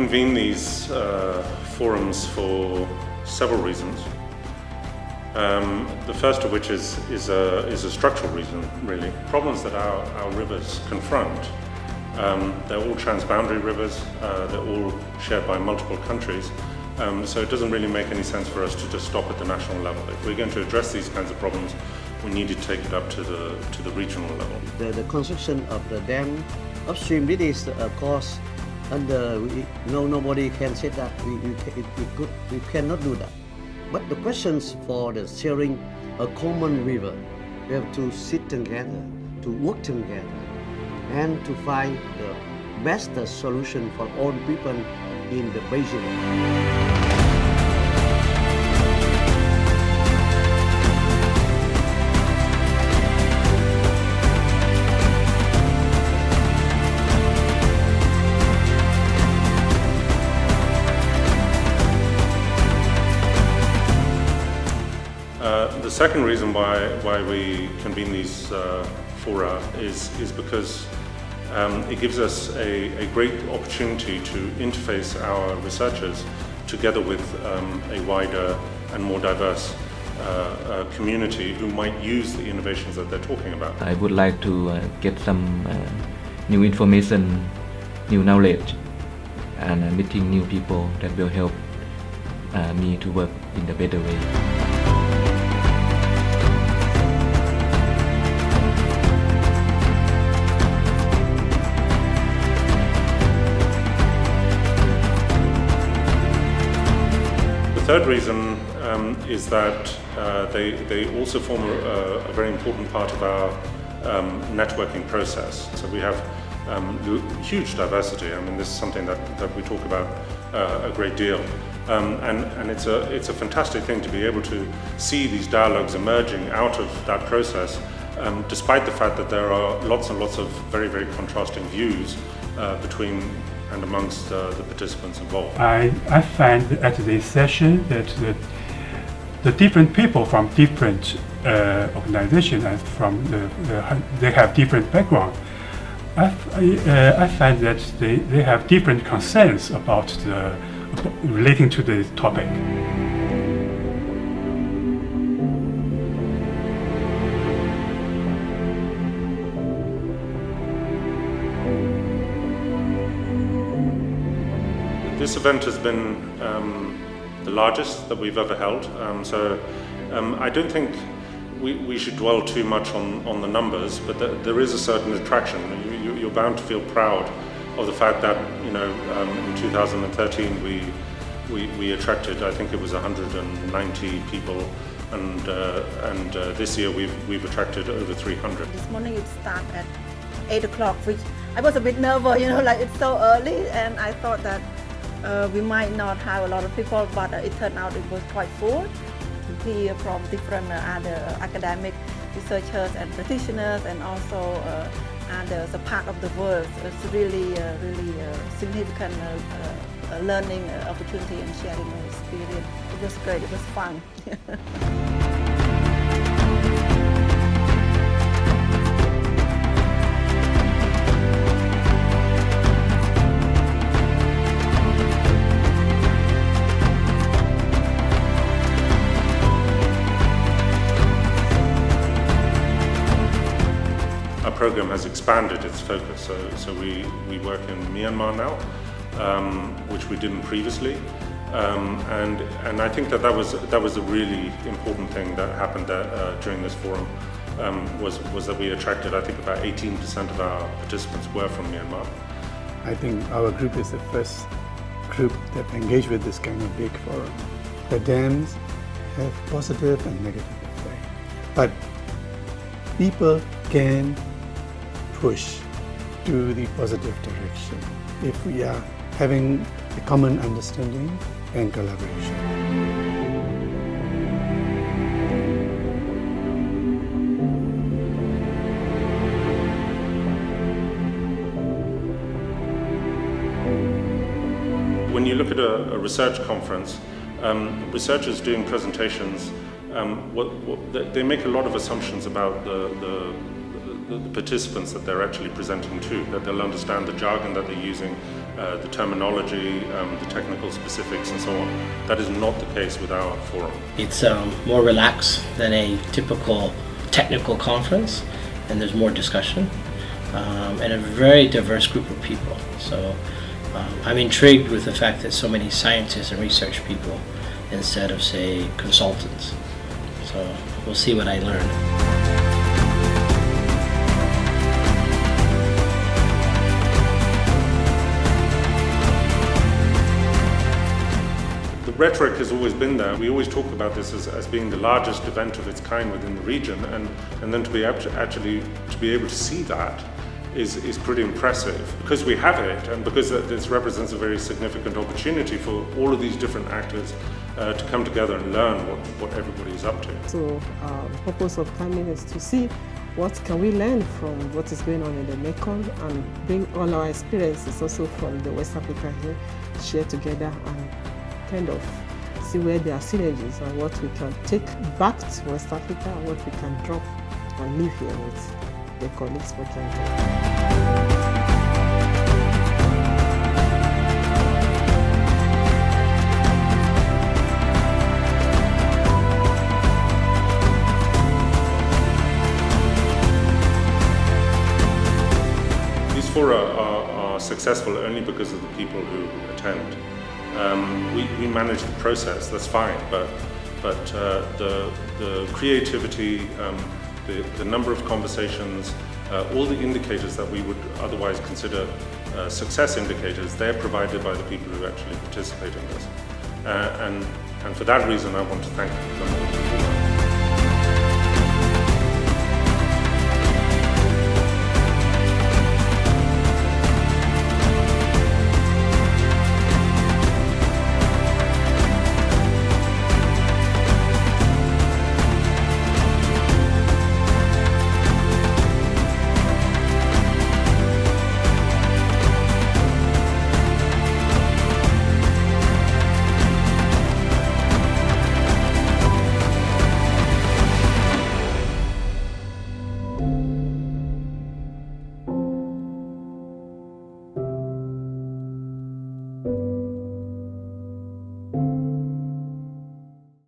convene these forums for several reasons. The first of which is a structural reason, really. Problems that our rivers confront. They're all transboundary rivers, they're all shared by multiple countries, so it doesn't really make any sense for us to just stop at the national level. If we're going to address these kinds of problems, we need to take it up to the regional level. The construction of the dam upstream, it is a cost, and nobody can say that we cannot do that. But the questions for the sharing a common river, we have to sit together, to work together, and to find the best solution for all people in the basin. The second reason why we convene these fora is because it gives us a great opportunity to interface our researchers together with a wider and more diverse community who might use the innovations that they're talking about. I would like to get some new information, new knowledge, and meeting new people that will help me to work in a better way. The third reason is that they also form a very important part of our networking process. So we have huge diversity. I mean, this is something that we talk about a great deal. And it's a fantastic thing to be able to see these dialogues emerging out of that process, despite the fact that there are lots and lots of very, very contrasting views between and amongst the participants involved. I find at this session that the different people from different organizations and they have different background. I find that they have different concerns about relating to the topic. This event has been the largest that we've ever held, so I don't think we should dwell too much on the numbers, but there is a certain attraction. You're bound to feel proud of the fact that, you know, in 2013 we attracted, I think it was 190 people, and this year we've attracted over 300. This morning it started at 8 o'clock, which I was a bit nervous, you know, like it's so early, and I thought that we might not have a lot of people, but it turned out it was quite full to hear from different other academic researchers and practitioners, and also others, a part of the world. It's really significant learning opportunity and sharing experience. It was great, it was fun. Our program has expanded its focus, so we work in Myanmar now, which we didn't previously, and I think that was a really important thing that happened during this forum, was that we attracted, I think, about 18% of our participants were from Myanmar. I think our group is the first group that engaged with this kind of big forum. The dams have positive and negative effect, but people can push to the positive direction if we are having a common understanding and collaboration. When you look at a research conference, researchers doing presentations, they make a lot of assumptions about the participants that they're actually presenting to, that they'll understand the jargon that they're using, the terminology, the technical specifics and so on. That is not the case with our forum. It's more relaxed than a typical technical conference, and there's more discussion and a very diverse group of people. So I'm intrigued with the fact that so many scientists and research people instead of, say, consultants. So we'll see what I learn. The rhetoric has always been there. We always talk about this as being the largest event of its kind within the region, and then to be able to see that is pretty impressive, because we have it and because this represents a very significant opportunity for all of these different actors to come together and learn what everybody is up to. So the purpose of coming is to see what can we learn from what is going on in the Mekong, and bring all our experiences also from the West Africa here, share together and kind of see where there are synergies and what we can take back to West Africa and what we can drop and live here with the colleagues working. These fora are successful only because of the people who attend. We manage the process, that's fine, but the creativity, the number of conversations, all the indicators that we would otherwise consider success indicators, they're provided by the people who actually participate in this. And for that reason, I want to thank them all.